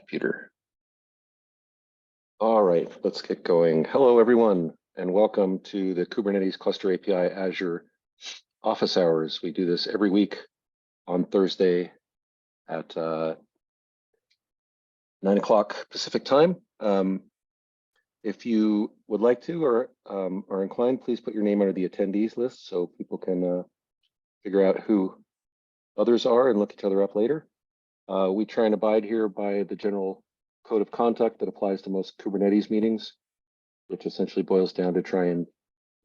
computer. All right, let's get going. Hello, everyone, and welcome to the Kubernetes Cluster API Azure office hours. We do this every week on Thursday at 9 o'clock Pacific time. If you would like to or are inclined, please put your name under the attendees list so people can figure out who others are and look each other up later. We try and abide here by the general code of conduct that applies to most Kubernetes meetings, which essentially boils down to try and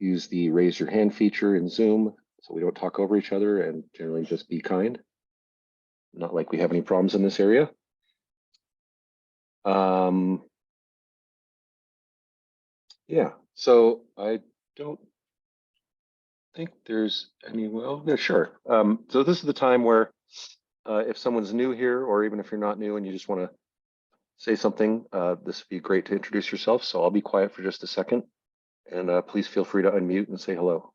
use the raise your hand feature in Zoom so we don't talk over each other and generally just be kind. Not like we have any problems in this area. Yeah, so I don't think there's any, well, yeah, sure. So this is the time where if someone's new here, or even if you're not new and you just want to say something, this would be great to introduce yourself. So I'll be quiet for just a second, and please feel free to unmute and say hello.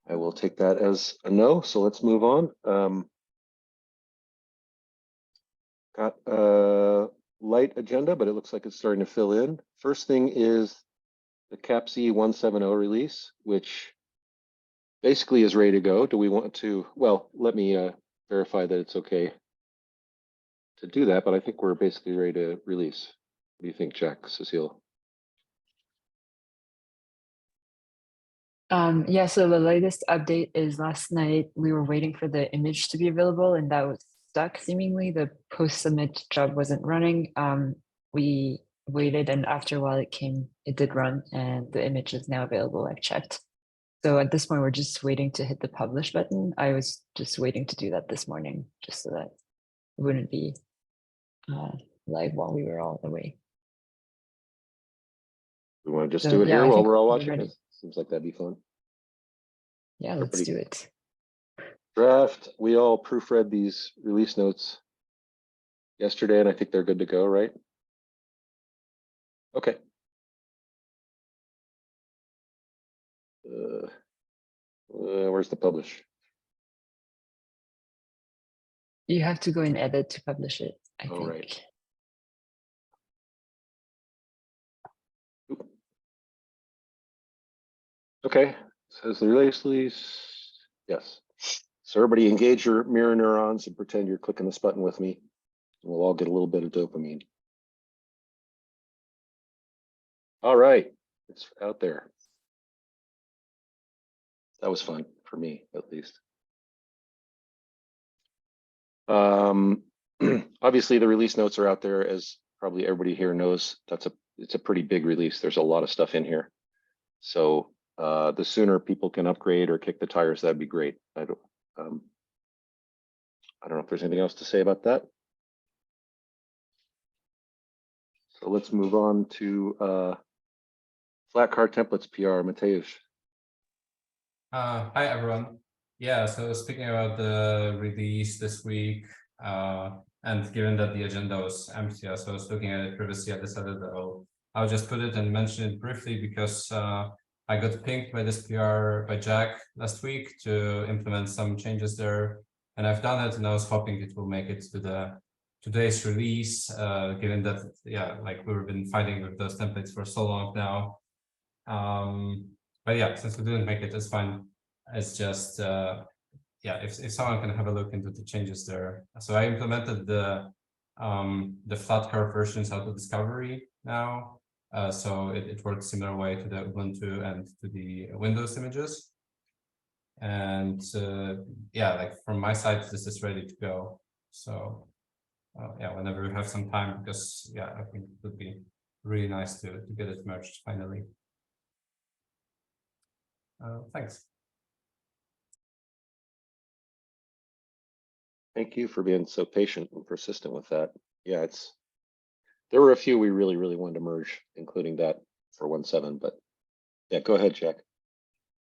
I will take that as a no, so let's move on. Got a light agenda, but it looks like it's starting to fill in. First thing is the CAPC 170 release, which basically is ready to go. Do we want to, well, let me verify that it's okay to do that, but I think we're basically ready to release. What do you think, Jack, Cecile? Yeah, so the latest update is last night we were waiting for the image to be available and that was stuck seemingly. The post-submit job wasn't running. We waited and after a while it came, it did run and the image is now available, I've checked. So at this point, we're just waiting to hit the publish button. I was just waiting to do that this morning, just so that it wouldn't be live while we were all away. We want to just do it here while we're all watching it? Seems like that'd be fun. Yeah, let's do it. Draft, we all proofread these release notes yesterday, and I think they're good to go, right? Okay. Where's the publish? You have to go and edit to publish it, I think. Right. Okay, says the release. Yes. So everybody engage your mirror neurons and pretend you're clicking this button with me. We'll all get a little bit of dopamine. All right, it's out there. That was fun for me, at least. Obviously, the release notes are out there, as probably everybody here knows. It's a pretty big release. There's a lot of stuff in here. So the sooner people can upgrade or kick the tires, that'd be great. I don't know if there's anything else to say about that. So let's move on to flat car templates PR, Mateusz. Hi, everyone. Yeah, so speaking about the release this week, and given that the agenda was empty, so I was looking at it previously, I decided that I'll just put it and mention it briefly because I got pinged by this PR by Jack last week to implement some changes there, and I've done it, and I was hoping it will make it to today's release, given that, yeah, like we've been fighting with those templates for so long now. But yeah, since we didn't make it, it's fine. It's just, yeah, if someone can have a look into the changes there. So I implemented the flat curve versions out of Discovery now. So it works similar way to the Ubuntu and to the Windows images. And yeah, like from my side, this is ready to go. So yeah, whenever you have some time, because yeah, I think it would be really nice to get it merged finally. Thanks. Thank you for being so patient and persistent with that. Yeah, there were a few we really wanted to merge, including that for 1.7, but yeah, go ahead, Jack.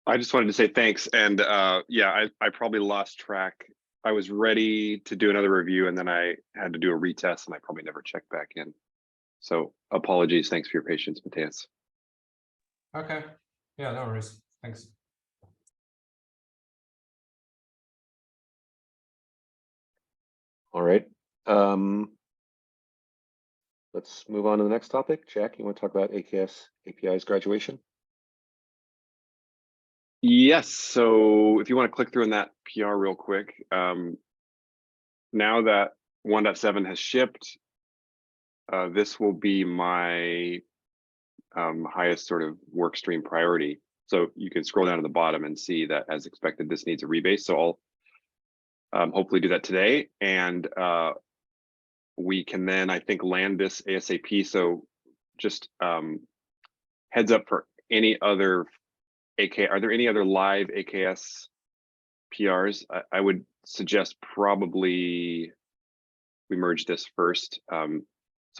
I just wanted to say thanks. And yeah, I probably lost track I was ready to do another review, and then I had to do a retest, and I probably never checked back in. So apologies. Thanks for your patience, Matthias. Okay. Yeah, no worries. Thanks. All right. Let's move on to the next topic. Jack, you want to talk about API's graduation? Yes. So if you want to click through in that PR real quick, now that 1.7 has shipped, this will be my highest sort of work stream priority. So you can scroll down to the bottom and see that, as expected, this needs a rebase. So I'll hopefully do that today, and we can then, I think, land this ASAP. So just heads up for any other AK. Are there any other live AKS PRs? I would suggest probably we merge this first, so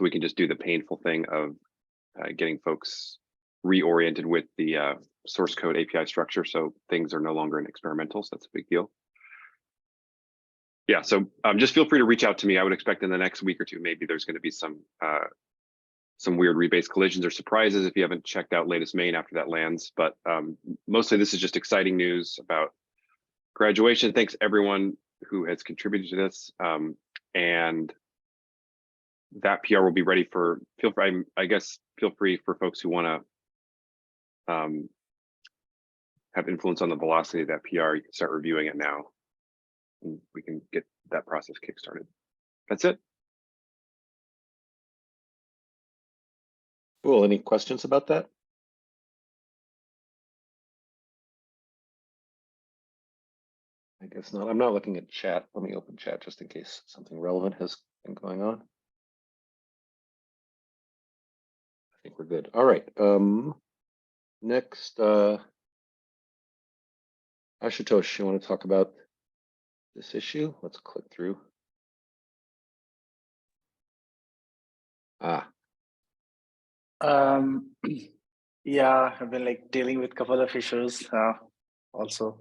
we can just do the painful thing of getting folks reoriented with the source code API structure, so things are no longer in experimental. So that's a big deal. Yeah, so just feel free to reach out to me. I would expect in the next week or two, maybe there's going to be some weird rebase collisions or surprises if you haven't checked out latest main after that lands. But mostly this is just exciting news about graduation. Thanks everyone who has contributed to this. And that PR will be ready for, I guess, feel free for folks who want to have influence on the velocity of that PR. You can start reviewing it now, and we can get that process kickstarted. That's it. Cool. Any questions about that? I guess not. I'm not looking at chat. Let me open chat just in case something relevant has been going on. I think we're good. All right. Next, Ashutosh, you want to talk about this issue? Let's click through. Yeah, I've been like dealing with a couple of issues also.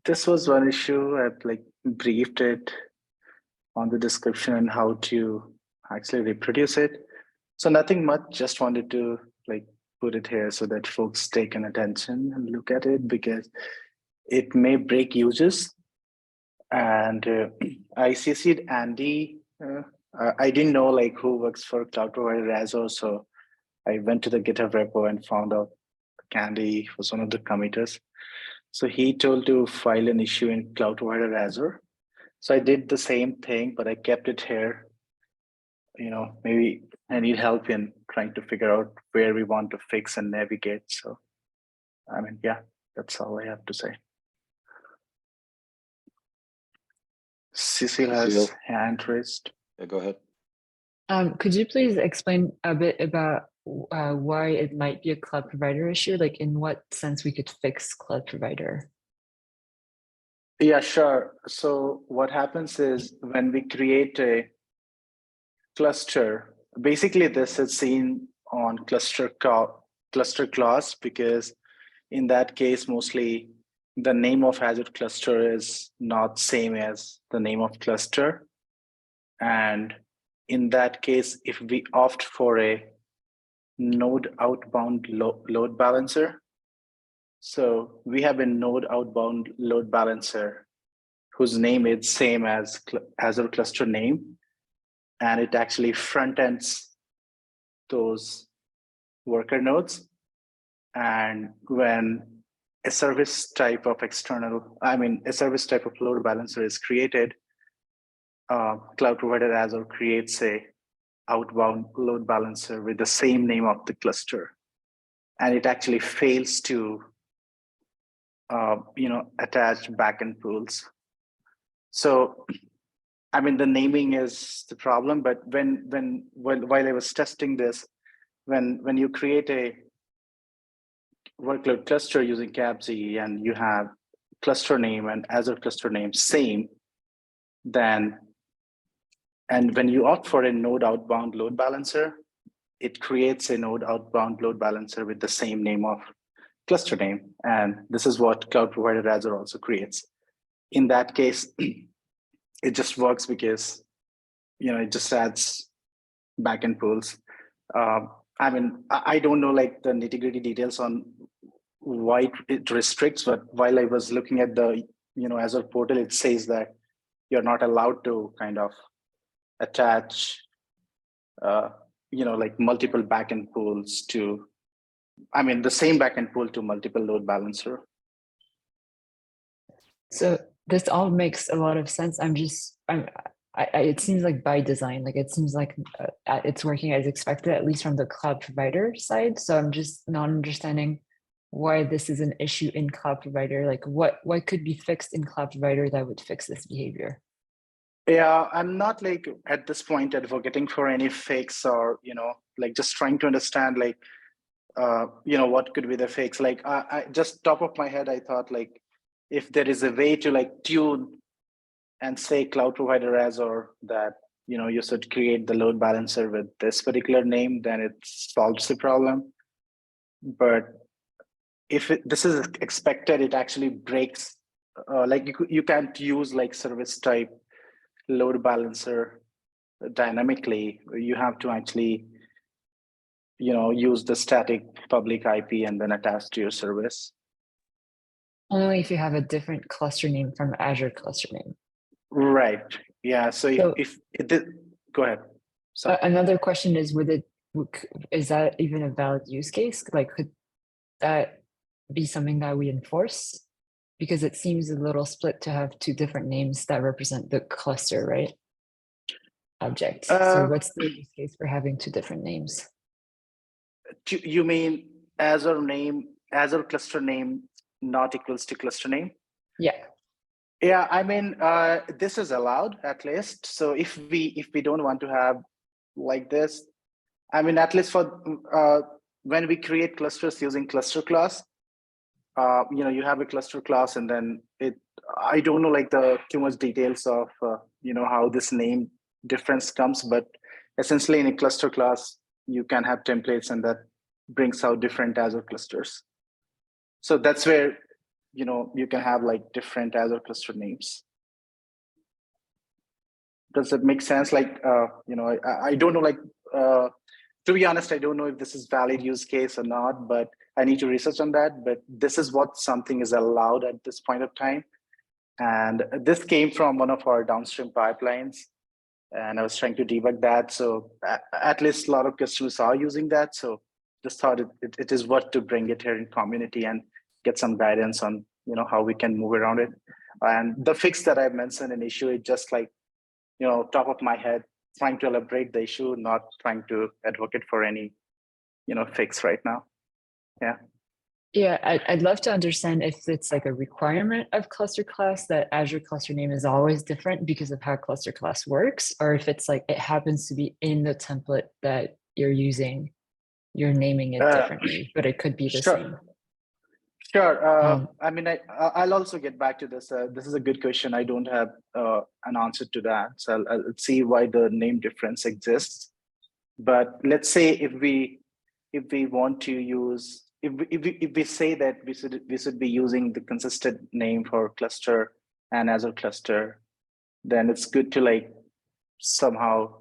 This was one issue. I've like briefed it on the description and how to actually reproduce it. So nothing much, just wanted to like put it here so that folks take an attention and look at it, because it may break users. And I CC'd Andy. I didn't know like who works for cloud provider Azure, so I went to the GitHub repo and found out Candy was one of the committers. So he told to file an issue in cloud provider Azure. So I did the same thing, but I kept it here. You know, maybe I need help in trying to figure out where we want to fix and navigate. So, I mean, yeah, that's all I have to say. Cecile has hand raised. Yeah, go ahead. Could you please explain a bit about why it might be a cloud provider issue? Like in what sense we could fix cloud provider? Yeah, sure. So what happens is when we create a cluster, basically this is seen on cluster class, because in that case, mostly the name of Azure cluster is not same as the name of cluster. And in that case, if we opt for a node outbound load balancer, so we have a node outbound load balancer whose name is same as Azure cluster name, and it actually front ends those worker nodes. And when a service type of a service type of load balancer is created, cloud provider Azure creates a outbound load balancer with the same name of the cluster, and it actually fails to attach backend pools. So I mean, the naming is the problem, but while I was testing this, when you create a workload cluster using CAPZ and you have cluster name and Azure cluster name same, and when you opt for a node outbound load balancer, it creates a node outbound load balancer with the same name of cluster name. And this is what cloud provider Azure also creates. in that case, it just works because, it just adds backend pools. I mean, I don't know like the nitty-gritty details on why it restricts, but while I was looking at the, Azure portal, it says that you're not allowed to kind of attach, like multiple backend pools to, I mean, the same backend pool to multiple load balancer. So this all makes a lot of sense. It seems like by design, like it seems like it's working as expected, at least from the cloud provider side. So I'm just not understanding why this is an issue in cloud provider. Like what could be fixed in cloud provider that would fix this behavior? Yeah, I'm not like at this point advocating for any fix or, like just trying to understand like, what could be the fix. Like I just top of my head, I thought like, if there is a way to like tune and say cloud provider Azure that, you should create the load balancer with this particular name, then it solves the problem. But if this is expected, it actually breaks, like you can't use like service type load balancer dynamically. You have to actually, use the static public IP and then attach to your service. Only if you have a different cluster name from Azure cluster name. Right. Yeah. So if it did, go ahead. So another question is, is that even a valid use case? Like, could that be something that we enforce? Because it seems a little split to have two different names that represent the cluster, right? Object. So what's the use case for having two different names? You mean Azure cluster name not equals to cluster name? Yeah. Yeah, I mean, this is allowed at least. So if we don't want to have like this, I mean, at least for when we create clusters using cluster class, you have a cluster class, and then I don't know like too much details of how this name difference comes, but essentially in a cluster class, you can have templates, and that brings out different Azure clusters. So that's where you can have like different Azure cluster names. Does it make sense? Like I don't know, like to be honest, I don't know if this is valid use case or not, but I need to research on that. But this is what something is allowed at this point of time. And this came from one of our downstream pipelines, and I was trying to debug that. So at least a lot of customers are using that. So just thought it is worth to bring it here in community and get some guidance on how we can move around it. And the fix that I mentioned in issue, it just like top of my head, trying to elaborate the issue, not trying to advocate for any fix right now. Yeah, I'd love to understand if it's like a requirement of cluster class that Azure cluster name is always different because of how cluster class works, or if it's like it happens to be in the template that you're using, you're naming it differently, but it could be the same. Sure. I mean, I'll also get back to this. This is a good question. I don't have an answer to that. So I'll see why the name difference exists. But let's say if we want to use, if we say that we should be using the consistent name for cluster and Azure cluster, then it's good to like somehow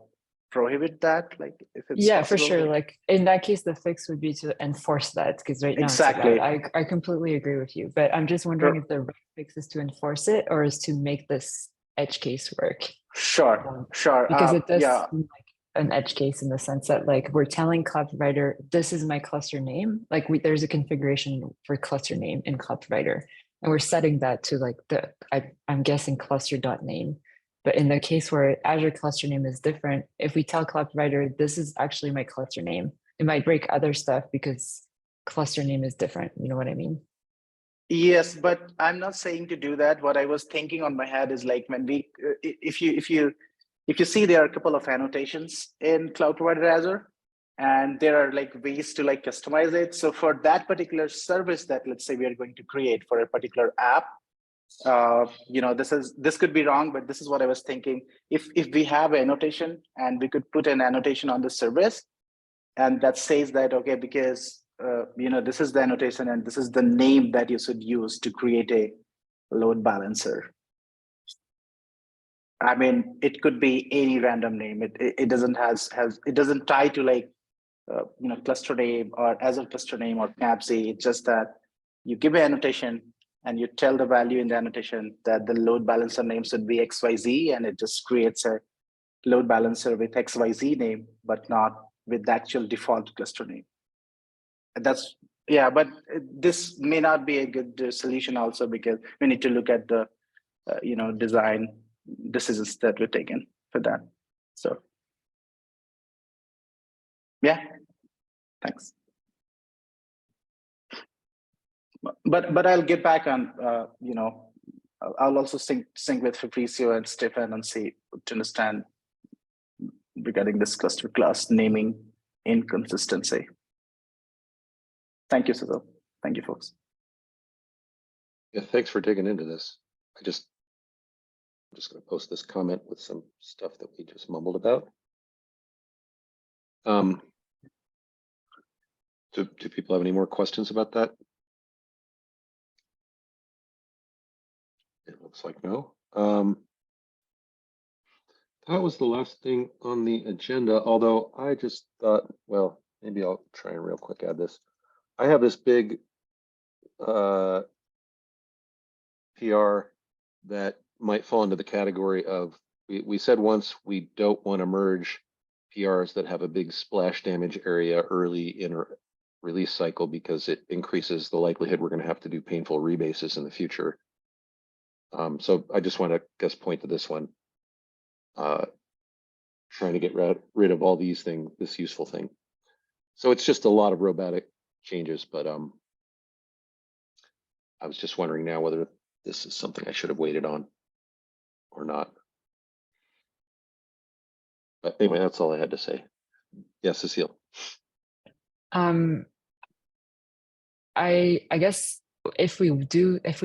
prohibit that, like if it's possible. For sure. Like in that case, the fix would be to enforce that, because right now exactly. it's allowed. I completely agree with you, but I'm just wondering if the right fix is to enforce it or is to make this edge case work. Sure. Because it does seem like an edge case in the sense that like we're telling cloud provider, this is my cluster name. Like there's a configuration for cluster name in cloud provider, and we're setting that to like I'm guessing cluster.name. But in the case where Azure cluster name is different, if we tell cloud provider, this is actually my cluster name, it might break other stuff because cluster name is different. You know what I mean? Yes, but I'm not saying to do that. What I was thinking on my head is like when we, if you see, there are a couple of annotations in cloud provider Azure, and there are like ways to like customize it. So for that particular service that let's say we are going to create for a particular app, this could be wrong, but this is what I was thinking. If we have an annotation and we could put an annotation on the service, and that says that, okay, because this is the annotation and this is the name that you should use to create a load balancer. I mean, it could be any random name. It doesn't it doesn't tie to like cluster name or Azure cluster name or CAPC. It's just that you give an annotation and you tell the value in the annotation that the load balancer name should be XYZ, and it just creates a load balancer with XYZ name, but not with the actual default cluster name. That's yeah, but this may not be a good solution also, because we need to look at the design decisions that were taken for that. So yeah, thanks. But I'll get back on I'll also sync with Fabrizio and Stefan and see to understand regarding this cluster class naming inconsistency. Thank you, Cecil. Thank you, folks. Yeah, thanks for digging into this. I'm just going to post this comment with some stuff that we just mumbled about. Do people have any more questions about that? It looks like no. That was the last thing on the agenda, although I just thought, well, maybe I'll try and real quick add this. I have this big PR that might fall into the category of, we said once we don't want to merge PRs that have a big splash damage area early in a release cycle, because it increases the likelihood we're going to have to do painful rebases in the future. So I just want to point to this one, trying to get rid of all these things, this useful thing. So it's just a lot of robotic changes, but I was just wondering now whether this is something I should have waited on or not. But anyway, that's all I had to say. Yes, Cecile. I guess if we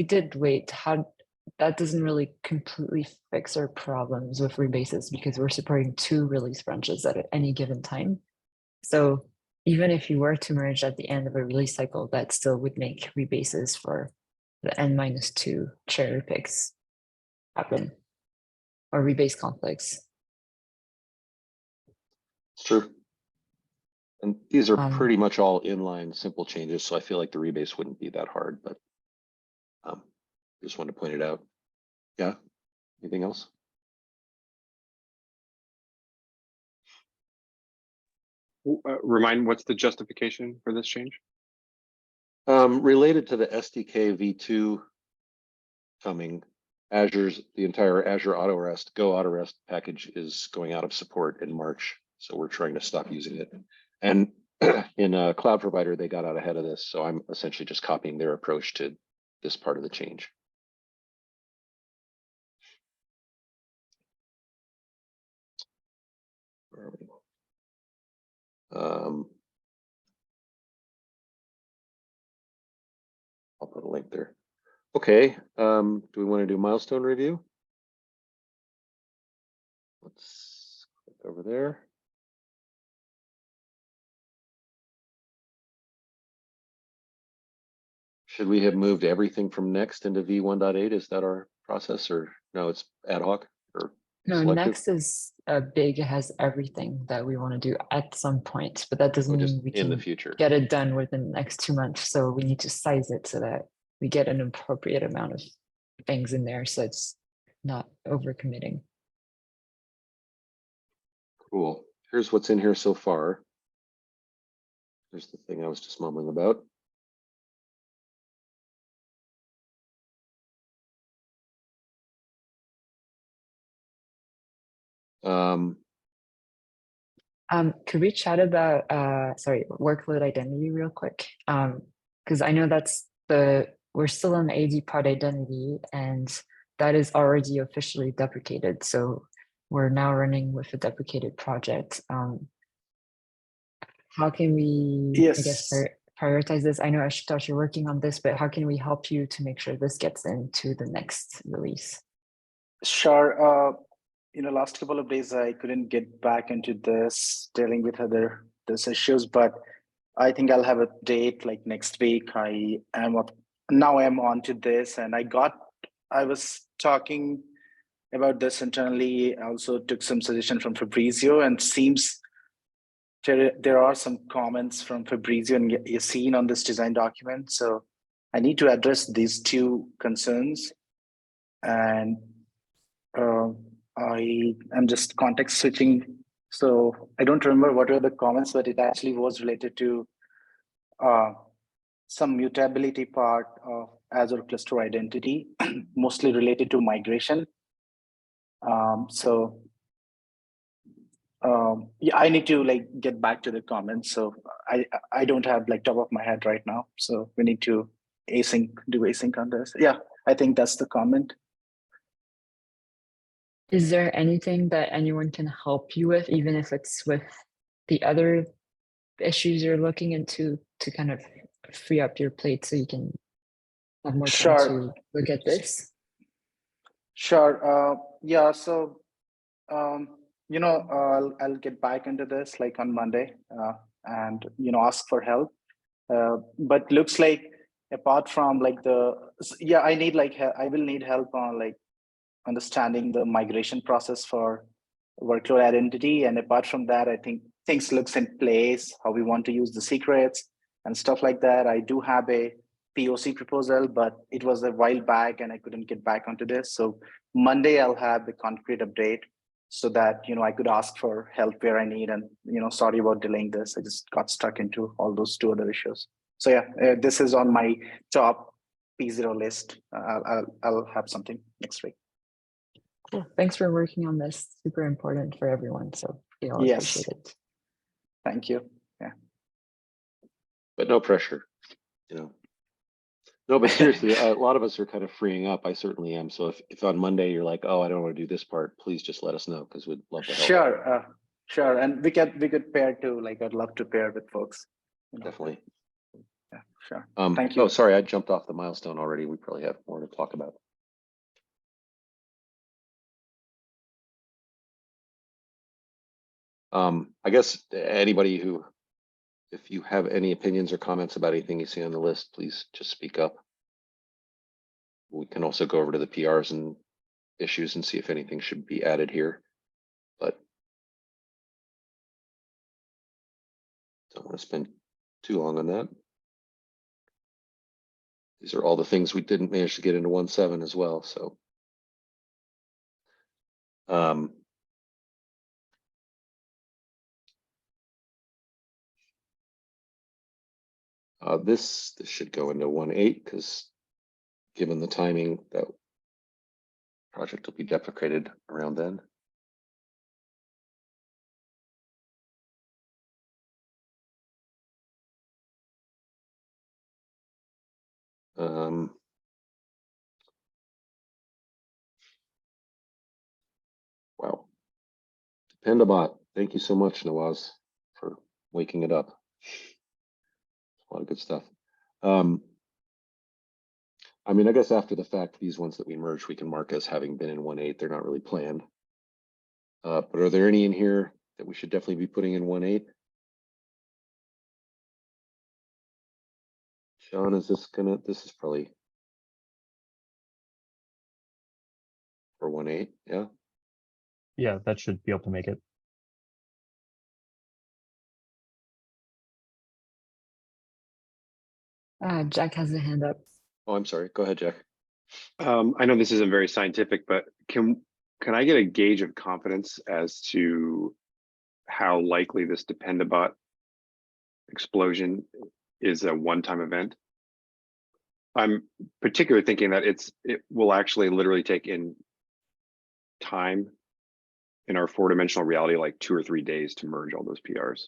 did wait, that doesn't really completely fix our problems with rebases, because we're supporting 2 release branches at any given time. So even if you were to merge at the end of a release cycle, that still would make rebases for the N-2 cherry picks happen, or rebase conflicts. It's true. And these are pretty much all inline simple changes, so I feel like the rebase wouldn't be that hard, but just wanted to point it out. Yeah, anything else? Remind, what's the justification for this change? Related to the SDK v2 coming, the entire Azure Go Auto Rest package is going out of support in March, so we're trying to stop using it. And in a cloud provider, they got out ahead of this, so I'm essentially just copying their approach to this part of the change. Where are we? I'll put a link there. Okay, do we want to do milestone review? Let's click over there. Should we have moved everything from next into v1.8? Is that our process, or no, it's ad hoc or No, selective? next is big, it has everything that we want to do at some point, but that doesn't mean we in the can future. get it done within the next 2 months. So we need to size it so that we get an appropriate amount of things in there, so it's not overcommitting. Cool. Here's what's in here so far. Here's the thing I was just mumbling about. Could we chat about workload identity real quick? Because I know that's we're still on the AD pod identity, and that is already officially deprecated. So we're now running with a deprecated project. How can we, I guess, prioritize this? I know Ashutosh, you're working on this, but how can we help you to make sure this gets into the next release? Sure. Last couple of days I couldn't get back into this, dealing with these issues, but I think I'll have a date like next week. I'm on to this, and I was talking about this internally. I also took some suggestion from Fabrizio, and seems there are some comments from Fabrizio and Yassine on this design document. So I need to address these two concerns. And I am just context switching. So I don't remember what were the comments, but it actually was related to some mutability part of Azure cluster identity, mostly related to migration. Yeah, I need to like get back to the comments. So I don't have like top of my head right now. So we need to do async on this. Yeah, I think that's the comment. Is there anything that anyone can help you with, even if it's with the other issues you're looking into, to kind of free up your plate so you can have more time Sure. to look at this? Sure. Yeah. So, I'll get back into this like on Monday, and ask for help. But looks like apart from like I need like I will need help on like understanding the migration process for workload identity. And apart from that, I think things looks in place, how we want to use the secrets and stuff like that. I do have a POC proposal, but it was a while back and I couldn't get back onto this. So Monday I'll have the concrete update so that, I could ask for help where I need. And, sorry about delaying this. I just got stuck into all those two other issues. So yeah, this is on my top P0 list. I'll have something next week. Cool. Thanks for working on this. Super important for everyone. So we all Yes. appreciate it. Thank you. But no pressure, No, but seriously, a lot of us are kind of freeing up. I certainly am. So if on Monday you're like, oh, I don't want to do this part, please just let us know because we'd love to help. Sure. And we could pair too. Like I'd love to pair with folks. Definitely. Yeah, sure. Thank Thank you. you. Oh, sorry, I jumped off the milestone already. We probably have more to talk about. I guess anybody who, if you have any opinions or comments about anything you see on the list, please just speak up. We can also go over to the PRs and issues and see if anything should be added here, but don't want to spend too long on that. These are all the things we didn't manage to get into 1.7 as well, so. This should go into 1.8 because given the timing, that project will be deprecated around then. Wow. Dependabot, thank you so much, Nawaz, for waking it up. A lot of good stuff. I mean, I guess after the fact, these ones that we merged, we can mark as having been in 1.8. They're not really planned. But are there any in here that we should definitely be putting in 1.8? Sean, is this this is probably for 1.8, yeah? Yeah, that should be able to make it. Jack has a hand up. Oh, I'm sorry. Go ahead, Jack. I know this isn't very scientific, but can I get a gauge of confidence as to how likely this Dependabot explosion is a one-time event? I'm particularly thinking that it will actually literally take in time in our 4-dimensional reality, like 2 or 3 days to merge all those PRs.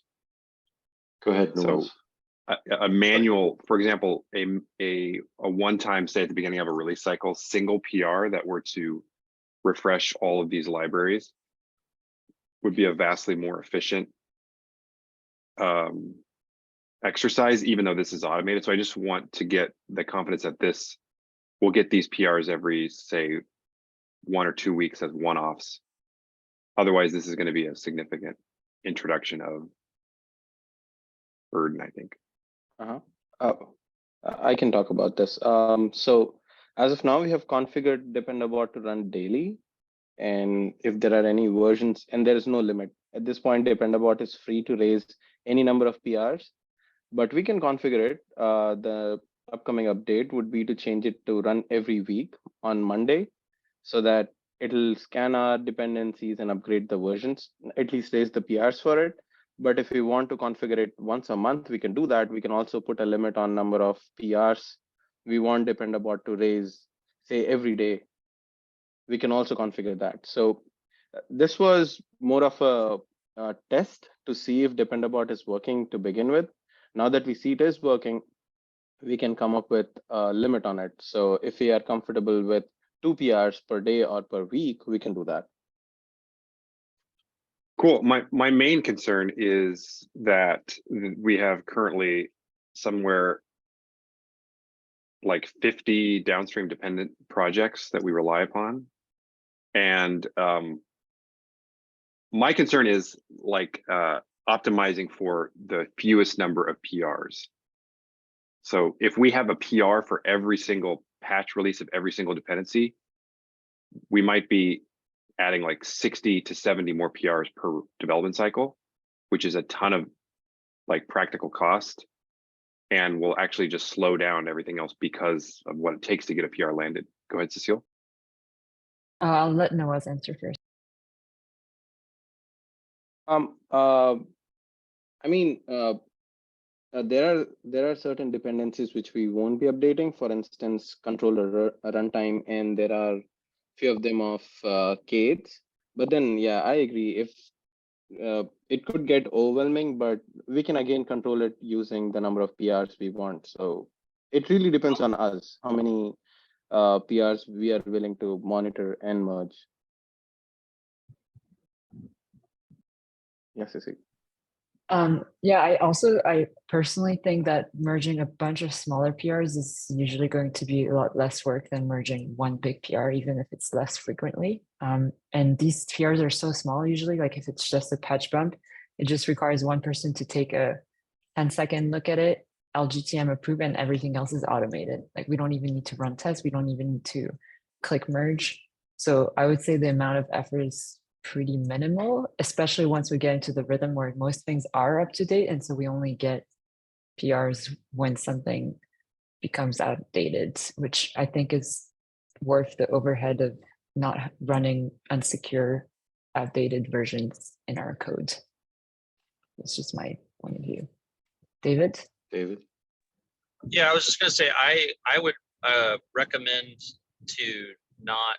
Go ahead, So a manual, for example, a one-time, say at the beginning of a release cycle, single PR that were to refresh all of these libraries would be a vastly more efficient exercise, even though this is automated. So I just want to get the confidence that we'll get these PRs every, say, 1 or 2 weeks as one-offs. Otherwise, this is going to be a significant introduction of burden, I think. I can talk about this. So as of now, we have configured Dependabot to run daily. And if there are any versions, and there is no limit. At this point, Dependabot is free to raise any number of PRs, but we can configure it. The upcoming update would be to change it to run every week on Monday, so that it'll scan our dependencies and upgrade the versions, at least raise the PRs for it. But if we want to configure it once a month, we can do that. We can also put a limit on number of PRs we want Dependabot to raise, say every day. We can also configure that. So this was more of a test to see if Dependabot is working to begin with. Now that we see it is working, we can come up with a limit on it. So if we are comfortable with 2 PRs per day or per week, we can do that. Cool. My main concern is that we have currently somewhere like 50 downstream dependent projects that we rely upon. And my concern is like optimizing for the fewest number of PRs. So if we have a PR for every single patch release of every single dependency, we might be adding like 60 to 70 more PRs per development cycle, which is a ton of like practical cost, and will actually just slow down everything else because of what it takes to get a PR landed. Go ahead, Cecile. I'll let Noah's answer first. I mean, there are certain dependencies which we won't be updating. For instance, controller runtime, and there are few of them of K's. But then, yeah, I agree. If it could get overwhelming, but we can again control it using the number of PRs we want. So it really depends on us how many PRs we are willing to monitor and merge. Yes, Ceci. Yeah, I personally think that merging a bunch of smaller PRs is usually going to be a lot less work than merging one big PR, even if it's less frequently. And these PRs are so small usually, like if it's just a patch bump, it just requires one person to take a 10-second look at it, LGTM approve, and everything else is automated. Like we don't even need to run tests. We don't even need to click merge. So I would say the amount of effort is pretty minimal, especially once we get into the rhythm where most things are up to date. And so we only get PRs when something becomes outdated, which I think is worth the overhead of not running unsecure, outdated versions in our code. That's just my point of view. David? David? Yeah, I was just going to say, I would recommend to not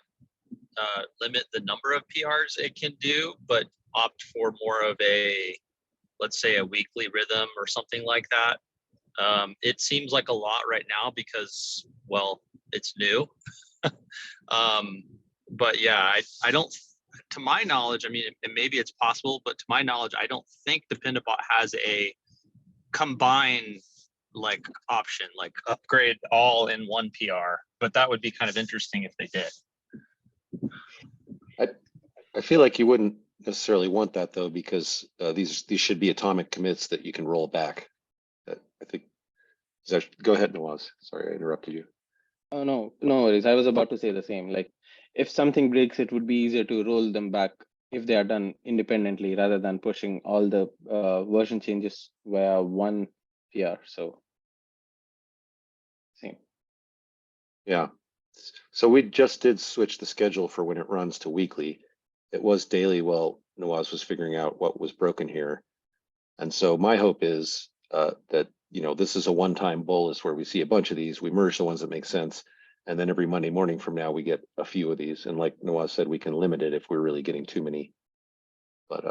limit the number of PRs it can do, but opt for more of a, let's say, a weekly rhythm or something like that. It seems like a lot right now because, well, it's new. But yeah, I don't, to my knowledge, I mean, and maybe it's possible, but to my knowledge, I don't think Dependabot has a combine like option, like upgrade all in one PR, but that would be kind of interesting if they did. I feel like you wouldn't necessarily want that though, because these should be atomic commits that you can roll back. I think. Go ahead, Nawaz. Sorry, I interrupted you. Oh no, no worries. I was about to say the same. Like, if something breaks, it would be easier to roll them back if they are done independently rather than pushing all the version changes via one PR. So, same. Yeah. So we just did switch the schedule for when it runs to weekly. It was daily while Nawaz was figuring out what was broken here. And so my hope is that, you know, this is a one-time bolus where we see a bunch of these, we merge the ones that make sense. And then every Monday morning from now, we get a few of these. And like Nawaz said, we can limit it if we're really getting too many. But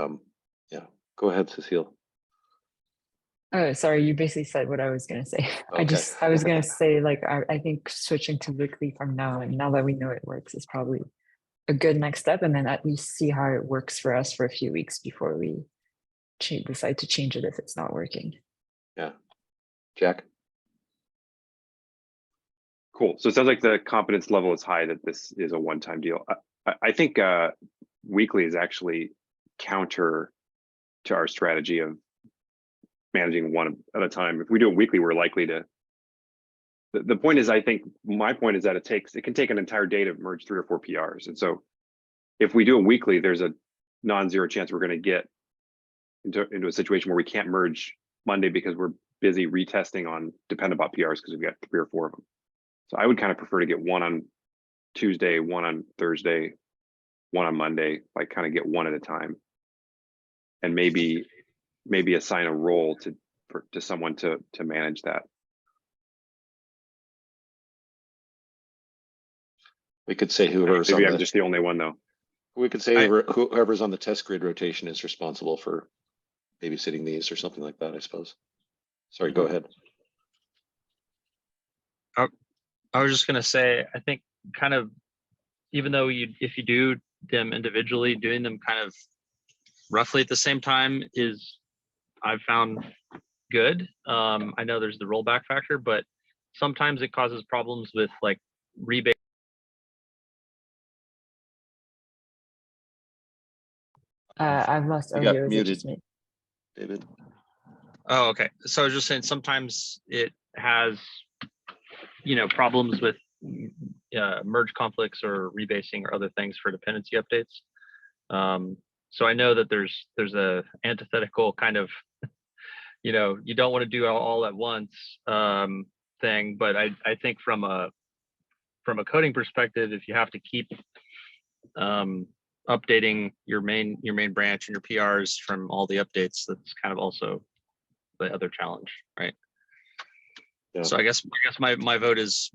yeah, go ahead, Cecile. Oh, sorry, you basically said what I was going to say. Okay. I was going to say, like, I think switching to weekly from now, and now that we know it works, is probably a good next step. And then at least see how it works for us for a few weeks before we decide to change it if it's not working. Yeah. Jack? Cool. So it sounds like the confidence level is high that this is a one-time deal. I think weekly is actually counter to our strategy of managing one at a time. If we do it weekly, we're likely to. The point is, I think my point is that it can take an entire day to merge 3 or 4 PRs, and so if we do it weekly, there's a non-zero chance we're going to get into a situation where we can't merge Monday because we're busy retesting on dependabot PRs because we've got 3 or 4 of them. So I would kind of prefer to get one on Tuesday, one on Thursday, one on Monday, like kind of get one at a time, and maybe assign a role to someone to manage that. We could say whoever's on Maybe I'm the, just the only one though. we could say whoever's on the test grid rotation is responsible for babysitting these or something like that, I suppose. Sorry, go ahead. I was just gonna say, I think kind of, even though if you do them individually, doing them kind of roughly at the same time is, I've found good. I know there's the rollback factor, but sometimes it causes problems with like rebate. I've lost You got audio. Is it muted. just me? David. Oh, okay. So I was just saying, sometimes it has, problems with merge conflicts or rebasing or other things for dependency updates. So I know that there's a antithetical kind of, you don't want to do all at once thing, but I think from a coding perspective, if you have to keep updating your main branch and your PRs from all the updates, that's kind of also the other challenge, right? Yeah. So I guess my vote is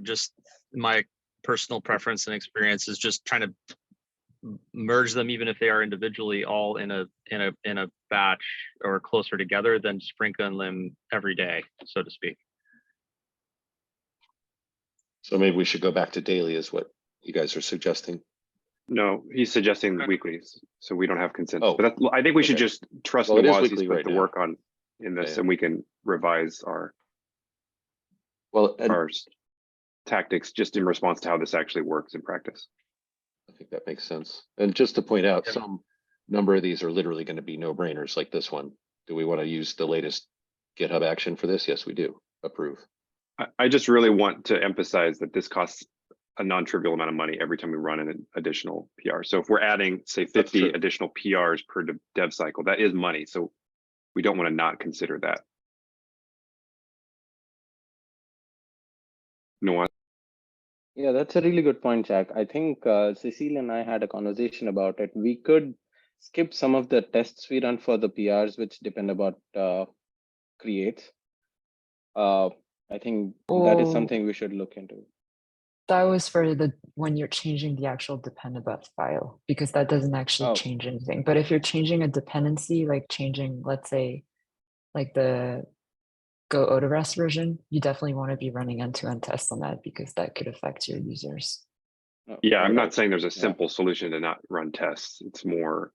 just my personal preference and experience is just trying to merge them, even if they are individually all in a batch or closer together, than sprinkling them every day, so to speak. So maybe we should go back to daily is what you guys are suggesting. No, he's suggesting weekly, so we don't have consensus. Oh, but I think we should okay. just trust Well, it is Nawaz. He's weekly put right the now. work on in this, Yeah. and we can revise our Well, and tactics just in response to how this actually works in practice. I think that makes sense. And just to point out, Yep. some number of these are literally going to be no brainers like this one. Do we want to use the latest GitHub action for this? Yes, we do. Approve. I just really want to emphasize that this costs a non-trivial amount of money every time we run an additional PR. So if we're adding, say, 50 true. additional PRs per dev cycle, that is money. So we don't want to not consider that. No, Yeah, that's a really good point, Jack. I think Cecile and I had a conversation about it. We could skip some of the tests we run for the PRs, which Dependabot creates. I think that is something we should look into. That was for when you're changing the actual dependabot file, because that doesn't actually change anything. But if you're changing a dependency, like changing, let's say, like the Go Odorous version, you definitely want to be running end-to-end tests on that, because that could affect your users. yeah, I'm not saying there's a simple solution to not run tests. It's more,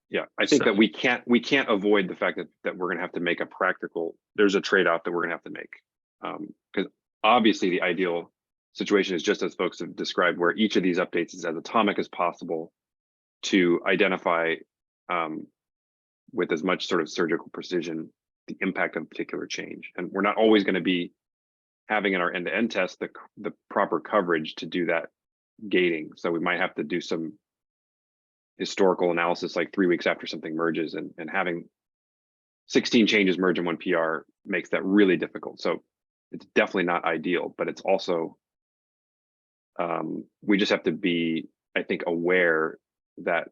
yeah, I think that we can't avoid the fact that we're going to have to make a practical, there's a trade-off that we're going to have to make. Because obviously the ideal situation is just as folks have described, where each of these updates is as atomic as possible to identify with as much sort of surgical precision the impact of a particular change. And we're not always going to be having in our end-to-end test the proper coverage to do that gating. So we might have to do some historical analysis like 3 weeks after something merges, and having 16 changes merge in one PR makes that really difficult. So it's definitely not ideal, but it's also, we just have to be, I think, aware that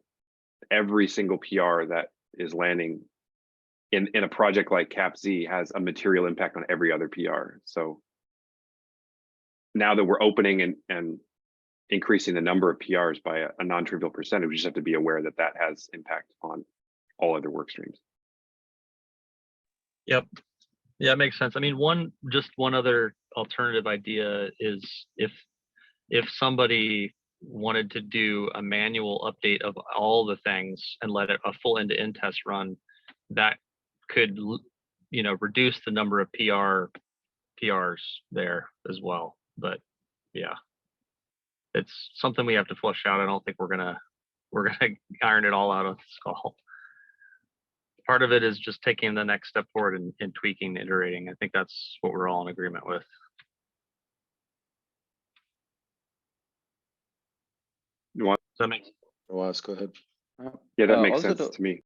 every single PR that is landing in a project like CapZ has a material impact on every other PR. So now that we're opening and increasing the number of PRs by a non-trivial percentage, we just have to be aware that that has impact on all other work streams. Yep. Yeah, it makes sense. I mean, one other alternative idea is if somebody wanted to do a manual update of all the things and let it a full end-to-end test run, that could, reduce the number of PRs there as well. But yeah, it's something we have to flush out. I don't think we're gonna iron it all out on this call. Part of it is just taking the next step forward and tweaking, iterating. I think that's what we're all in agreement with. You want, Does that make Roaz, go ahead. yeah, that makes Also sense to- to me.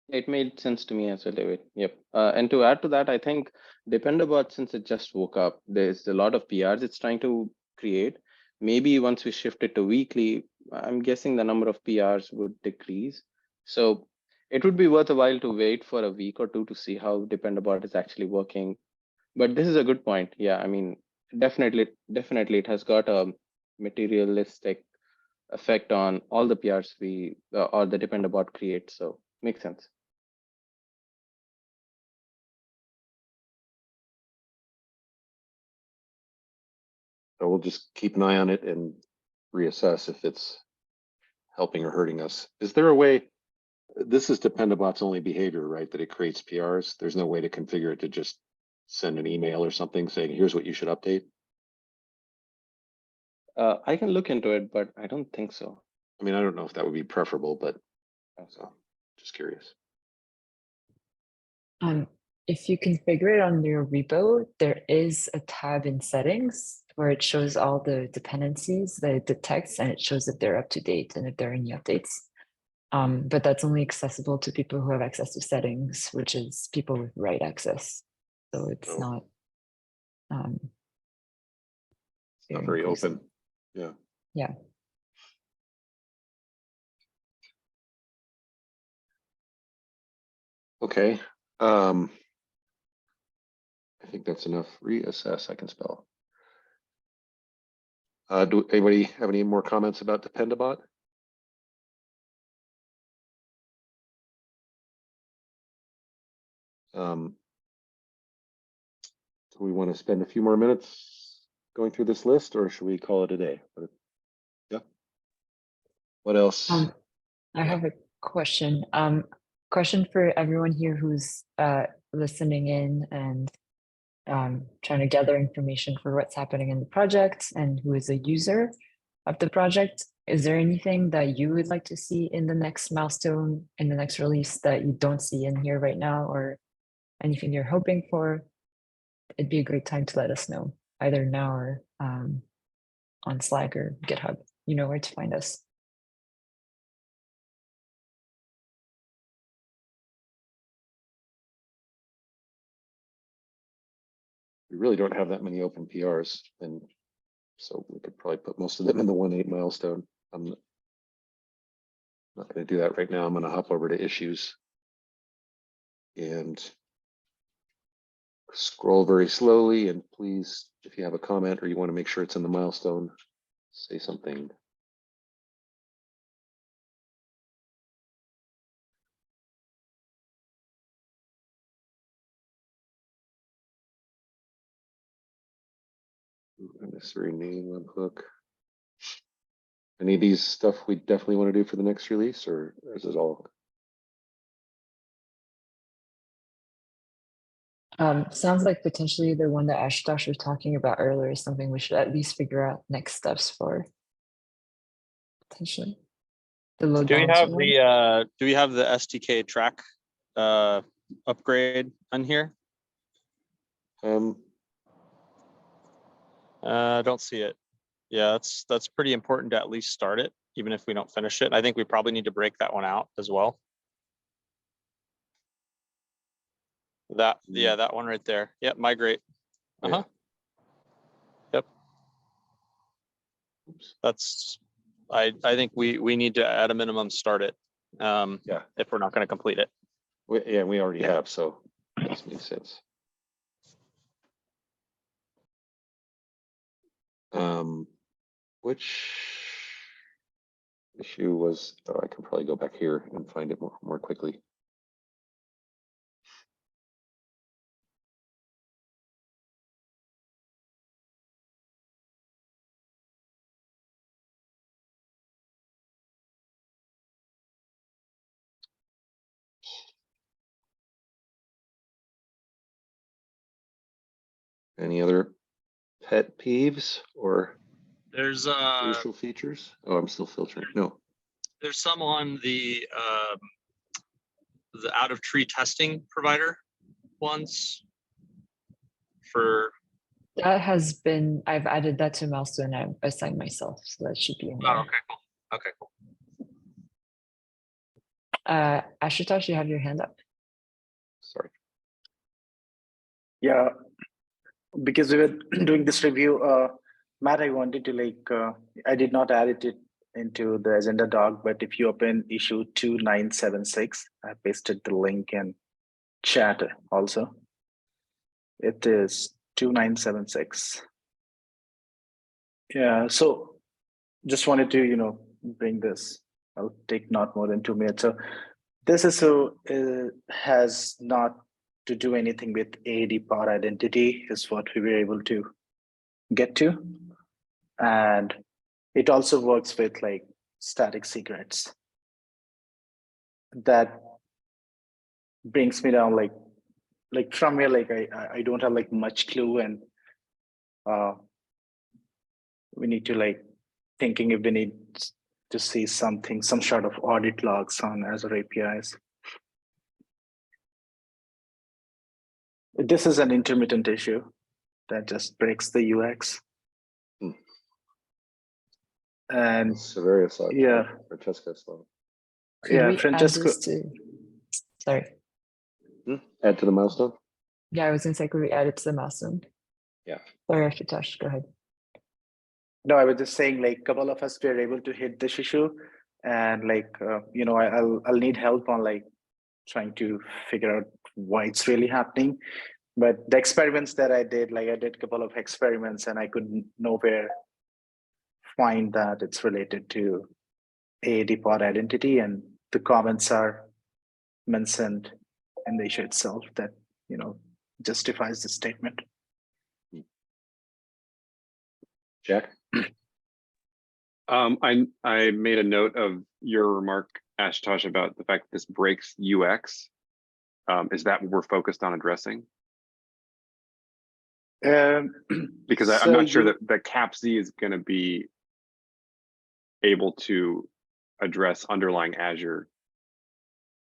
It made sense to me as well, David. Yep. And to add to that, I think Dependabot, since it just woke up, there's a lot of PRs it's trying to create. Maybe once we shift it to weekly, I'm guessing the number of PRs would decrease. So it would be worth a while to wait for a week or two to see how Dependabot is actually working. But this is a good point. Yeah, I mean, definitely it has got a materialistic effect on all the PRs we or the Dependabot creates. So makes sense. So we'll just keep an eye on it and reassess if it's helping or hurting us. Is there a way? This is Dependabot's only behavior, right? That it creates PRs. There's no way to configure it to just send an email or something saying, here's what you should update. I can look into it, but I don't think so. I mean, I don't know if that would be preferable, but so just curious. If you configure it on your repo, there is a tab in settings where it shows all the dependencies that it detects, and it shows if they're up to date and if there are any updates. But that's only accessible to people who have access to settings, which is people with write access. So it's Oh. not Not very inclusive. open. Yeah. Yeah. Okay. I think that's enough. Reassess, I can spell. Do anybody have any more comments about Dependabot? Do we want to spend a few more minutes going through this list, or should we call it a day? Yeah. What else? I have a question. Question for everyone here who's listening in and trying to gather information for what's happening in the project and who is a user of the project. Is there anything that you would like to see in the next milestone, in the next release that you don't see in here right now, or anything you're hoping for? It'd be a great time to let us know, either now or on Slack or GitHub. You know where to find us. We really don't have that many open PRs, and so we could probably put most of them in the 1.8 milestone. I'm not going to do that right now. I'm going to hop over to issues and scroll very slowly. And please, if you have a comment or you want to make sure it's in the milestone, say something. Unnecessary name webhook. Any of these stuff we definitely want to do for the next release, or is it all? Sounds like potentially the one that Ashutosh was talking about earlier is something we should at least figure out next steps for. Potentially. The load Do we balancer have one. the do we have the SDK track upgrade on here? I don't see it. Yeah, that's pretty important to at least start it, even if we don't finish it. I think we probably need to break that one out as well. That, yeah, that one right there. Yep, migrate. Yeah. Yep. Oops. That's, I think we need to at a minimum start it. Yeah. If we're not going to complete it. We already have, so this makes sense. Which issue was? Oh, I can probably go back here and find it more quickly. Any other pet peeves or There's crucial features? Oh, I'm still filtering. No. there's some on the out of tree testing provider ones for. That has been, I've added that to milestone. I've assigned myself, so that should be in there. Oh, okay, cool. Okay, cool. Ashutosh, you have your hand up. Sorry. Yeah, because we were doing this review, Matt, I wanted to I did not add it into the agenda doc, but if you open issue 2976, I pasted the link in chat also. It is 2976. Yeah, so just wanted to, bring this. I'll take not more than 2 minutes. So this issue has not to do anything with AD pod identity is what we were able to get to. And it also works with static secrets. That brings me down from here, I don't have much clue, and we need to thinking if we need to see some sort of audit logs on Azure APIs. This is an intermittent issue that just breaks the UX. And Severia saw it. yeah. Francesca saw it. Could Yeah, we add Francesco. this to? Sorry. Add to the milestone. Yeah, I was gonna say, could we add it to the milestone? Yeah. Sorry, Ashutosh, go ahead. No, I was just saying, a couple of us were able to hit this issue, and I'll need help on trying to figure out why it's really happening. But the experiments that I did, I did a couple of experiments, and I could nowhere find that it's related to AD pod identity, and the comments are mentioned in the issue itself that justifies the statement. Jack. I made a note of your remark, Ashutosh, about the fact that this breaks UX. Is that what we're focused on addressing? Because I'm not sure that CAPZ is going to be able to address underlying Azure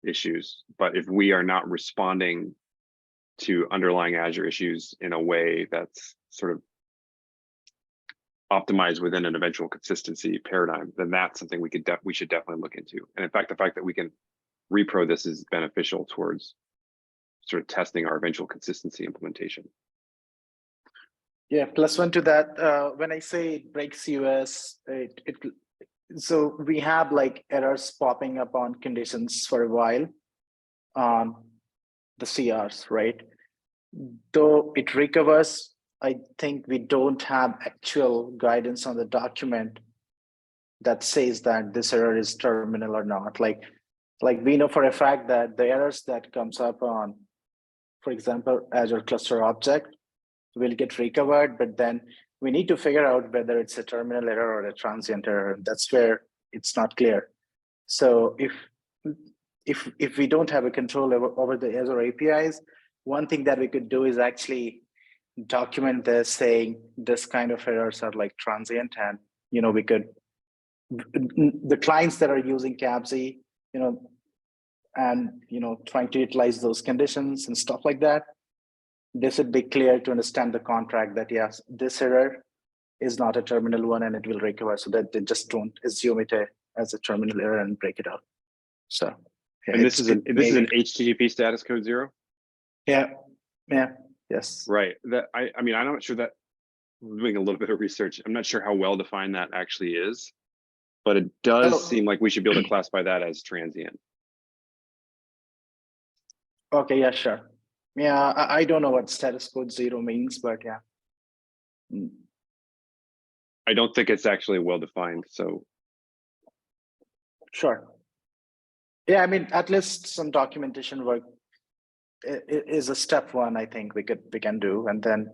issues, but if we are not responding to underlying Azure issues in a way that's sort of optimized within an eventual consistency paradigm, then that's something we should definitely look into. And in fact, the fact that we can repro this is beneficial towards sort of testing our eventual consistency implementation. Yeah, +1 to that. When I say it breaks US, so we have errors popping up on conditions for a while on the CRs, right? Though it recovers, I think we don't have actual guidance on the document that says that this error is terminal or not. Like we know for a fact that the errors that comes up on, for example, Azure Cluster Object will get recovered, but then we need to figure out whether it's a terminal error or a transient error. That's where it's not clear. So if we don't have a control over the Azure APIs, one thing that we could do is actually document this, saying this kind of errors are transient, and we could, the clients that are using CAPZ, and trying to utilize those conditions and stuff like that, this would be clear to understand the contract that yes, this error is not a terminal one and it will recover, so that they just don't assume it as a terminal error and break it out. So yeah, and this is an HTTP status code 0. Yeah. Yes. Right. That I mean, I'm not sure that, I'm doing a little bit of research. I'm not sure how well defined that actually is, but it does seem like we should be able to classify that as transient. Okay. Yeah. Sure. Yeah. I don't know what status code 0 means, but yeah. I don't think it's actually well defined. So. Sure. Yeah. I mean, at least some documentation work is a step one. I think we can do, and then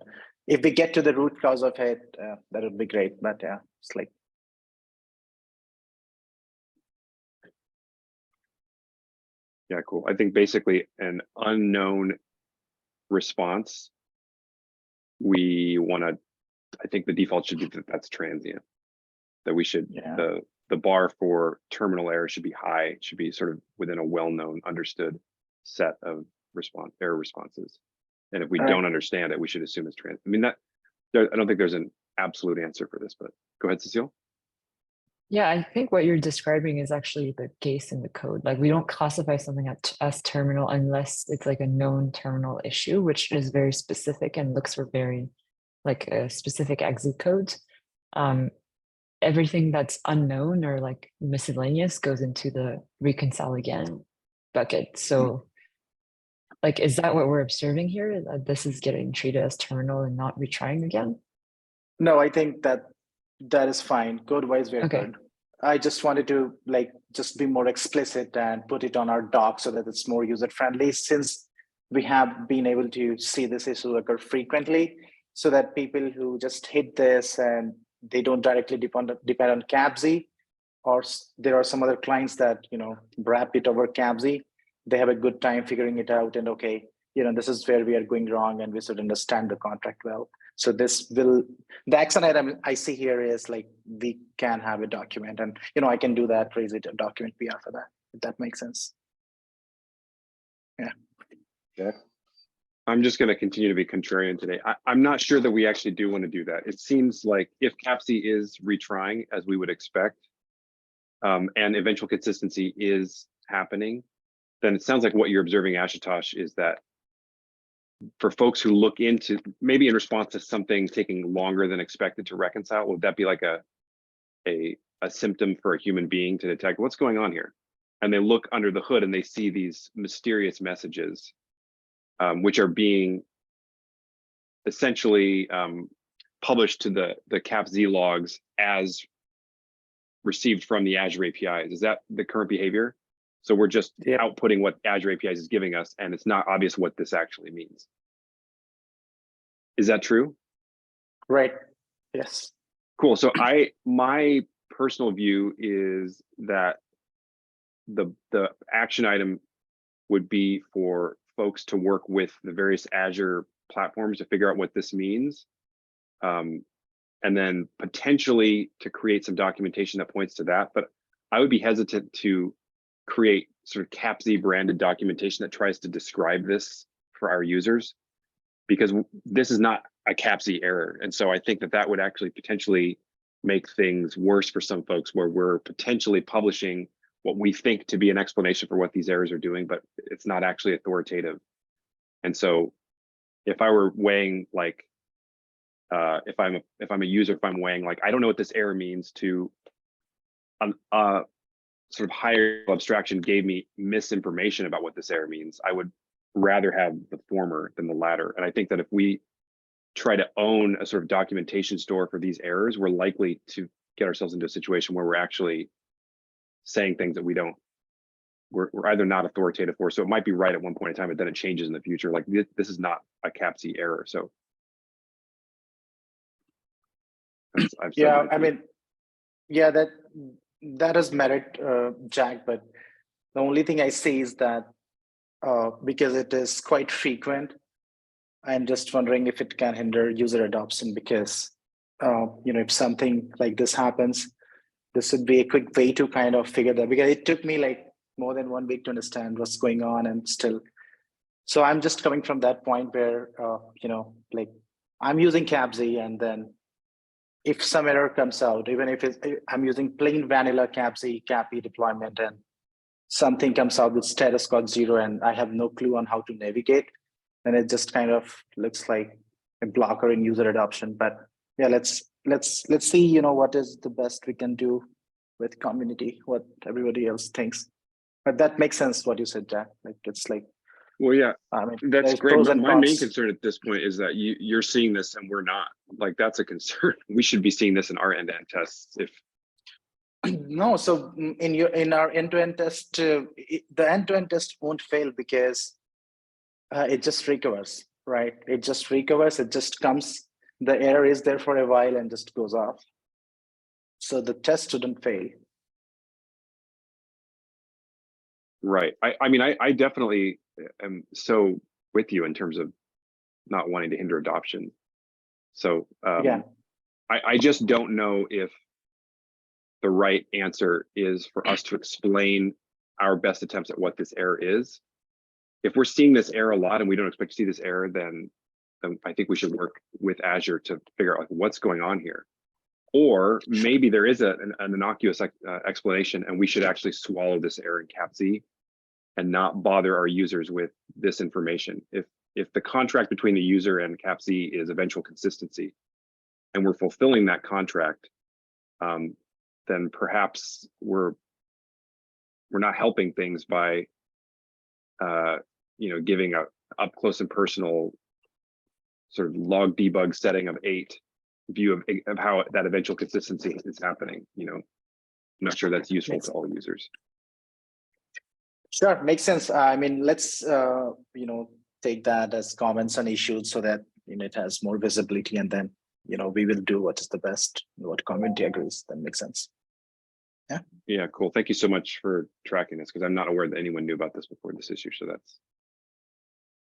if we get to the root cause of it, that would be great. But yeah, it's Yeah, cool. I think basically an unknown response, we want to, I think the default should be that that's transient, that we should, the bar for terminal error should be high, it should be sort of within a well-known, understood set of error responses. And if we don't understand it, we should assume it's transient. I mean, I don't think there's an absolute answer for this, but go ahead, Cecile. Yeah, I think what you're describing is actually the case in the code. Like we don't classify something as terminal unless it's like a known terminal issue, which is very specific and looks for very like a specific exit code. Everything that's unknown or like miscellaneous goes into the reconcile again bucket. So like, is that what we're observing here? That this is getting treated as terminal and not retrying again? No, I think that is fine. Code-wise, we're Okay. good. I just wanted to like just be more explicit and put it on our doc so that it's more user-friendly, since we have been able to see this issue occur frequently, so that people who just hit this and they don't directly depend on CAPZ, or there are some other clients that wrap it over CAPZ, they have a good time figuring it out and okay, this is where we are going wrong and we should understand the contract well. So the action item I see here is like, we can have a document and, I can do that, raise it a document PR for that, if that makes sense. Yeah. Yeah. I'm just going to continue to be contrarian today. I'm not sure that we actually do want to do that. It seems like if CAPZ is retrying as we would expect, and eventual consistency is happening, then it sounds like what you're observing, Ashutosh, is that for folks who look into, maybe in response to something taking longer than expected to reconcile, would that be like a symptom for a human being to detect what's going on here? And they look under the hood and they see these mysterious messages, which are being essentially published to the CAPZ logs as received from the Azure APIs. Is that the current behavior? So we're just outputting what Azure APIs is giving us, and it's not obvious what this actually means. Is that true? Right. Yes. Cool. So my personal view is that the action item would be for folks to work with the various Azure platforms to figure out what this means. And then potentially to create some documentation that points to that. But I would be hesitant to create sort of CAPZ branded documentation that tries to describe this for our users, because this is not a CAPZ error. And so I think that would actually potentially make things worse for some folks, where we're potentially publishing what we think to be an explanation for what these errors are doing, but it's not actually authoritative. And so if I were weighing like, if I'm a user, if I'm weighing like, I don't know what this error means, to sort of higher abstraction gave me misinformation about what this error means, I would rather have the former than the latter. And I think that if we try to own a sort of documentation store for these errors, we're likely to get ourselves into a situation where we're actually saying things that we're either not authoritative for. So it might be right at one point in time, but then it changes in the future. Like this is not a CAPZ error. So yeah, I mean, yeah, that is merit, Jack, but the only thing I see is that because it is quite frequent, I'm just wondering if it can hinder user adoption, because if something like this happens, this would be a quick way to kind of figure that, because it took me like more than 1 week to understand what's going on, and still. So I'm just coming from that point where, like I'm using CAPZ, and then if some error comes out, even if I'm using plain vanilla CAPZ, CAPI deployment, and something comes out with status code 0, and I have no clue on how to navigate, then it just kind of looks like a blocker in user adoption. But yeah, let's see, what is the best we can do with community, what everybody else thinks. But that makes sense what you said, Jack. Like it's like, well, yeah, I mean, that's great. My main cons. concern at this point is that you're seeing this and we're not. Like that's a concern. We should be seeing this in our end-to-end tests. If no, so in our end-to-end test, the end-to-end test won't fail because it just recovers, right? It just recovers. It just comes. The error is there for a while and just goes off. So the test shouldn't fail. right. I mean, I definitely am so with you in terms of not wanting to hinder adoption. So Yeah. I just don't know if the right answer is for us to explain our best attempts at what this error is. If we're seeing this error a lot and we don't expect to see this error, then I think we should work with Azure to figure out like what's going on here. Or maybe there is an innocuous explanation and we should actually swallow this error in CAPC and not bother our users with this information. If the contract between the user and CAPC is eventual consistency, and we're fulfilling that contract, then perhaps we're not helping things by giving a up close and personal sort of log debug setting of 8 view of how that eventual consistency is happening. I'm not sure that's useful to all users. Sure, makes sense. I mean, let's take that as comments and issues so that it has more visibility, and then we will do what is the best, what community agrees. That makes sense. Yeah, cool. Thank you so much for tracking this, because I'm not aware that anyone knew about this before this issue, so that's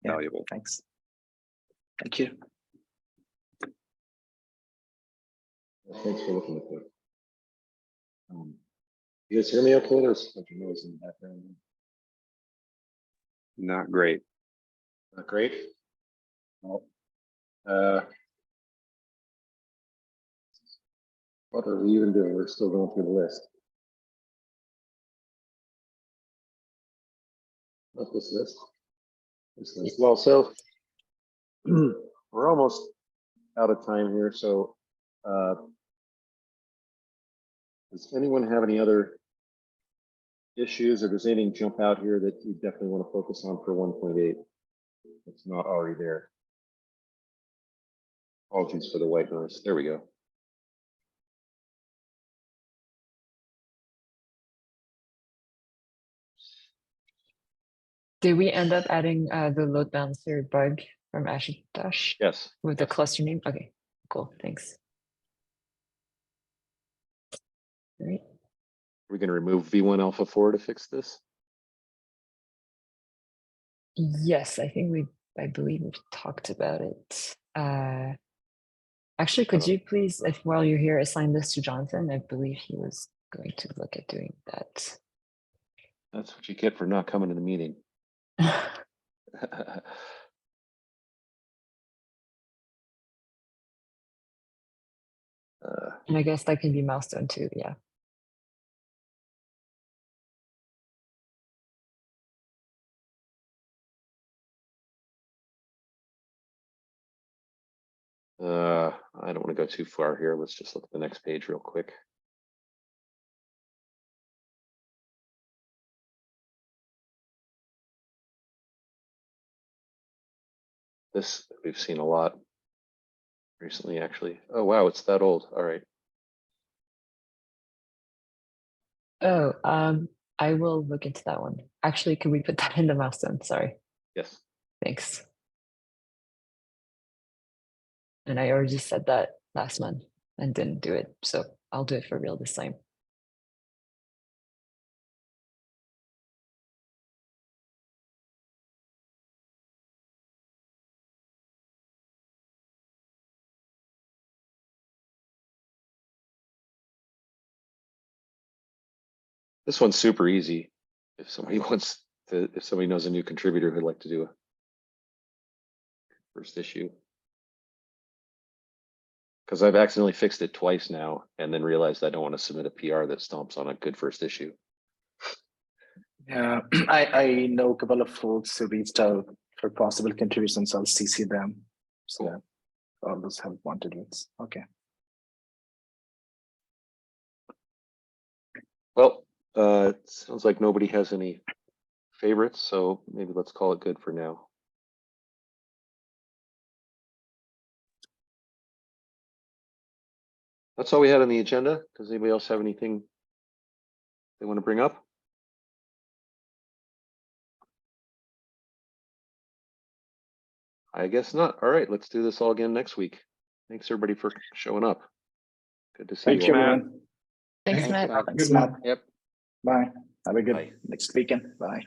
valuable. Thanks. Thank you. Thanks for looking at that. You guys hear me okay? There's a bunch of noise in the background. Not great. Not great. Well, what are we even doing? We're still going through the list. Not this list. This list. Well, so we're almost out of time here. So does anyone have any other issues, or does anything jump out here that you definitely want to focus on for 1.8? It's not already there. Apologies for the white noise. There we go. Did we end up adding the load balancer bug from Azure Dash Yes. with the cluster name? Okay, cool. Thanks. All right. We're going to remove v1 alpha 4 to fix this. Yes, I believe we've talked about it. Actually, could you please, if while you're here, assign this to Jonathan? I believe he was going to look at doing that. That's what you get for not coming to the meeting. And I guess that can be milestone too, yeah. I don't want to go too far here. Let's just look at the next page real quick. This we've seen a lot recently, actually. Oh, wow, it's that old. All right. Oh, I will look into that one. Actually, could we put that in the milestone? Sorry. Yes. Thanks. And I already said that last month and didn't do it, so I'll do it for real this time. This one's super easy. If somebody wants to, if somebody knows a new contributor who'd like to do a first issue. Because I've accidentally fixed it twice now and then realized I don't want to submit a PR that stomps on a good first issue. Yeah, I know a couple of folks who reached out for possible contributions. I'll CC them. So that all those have wanted it. Okay. Well, it sounds like nobody has any favorites, so maybe let's call it good for now. That's all we had on the agenda. Does anybody else have anything they want to bring up? I guess not. All right, let's do this all again next week. Thanks everybody for showing up. Good to see Thank you you, all. everyone. Thanks, Matt. Thanks, Matt. Yep. Bye. Have a good Bye. next weekend. Bye.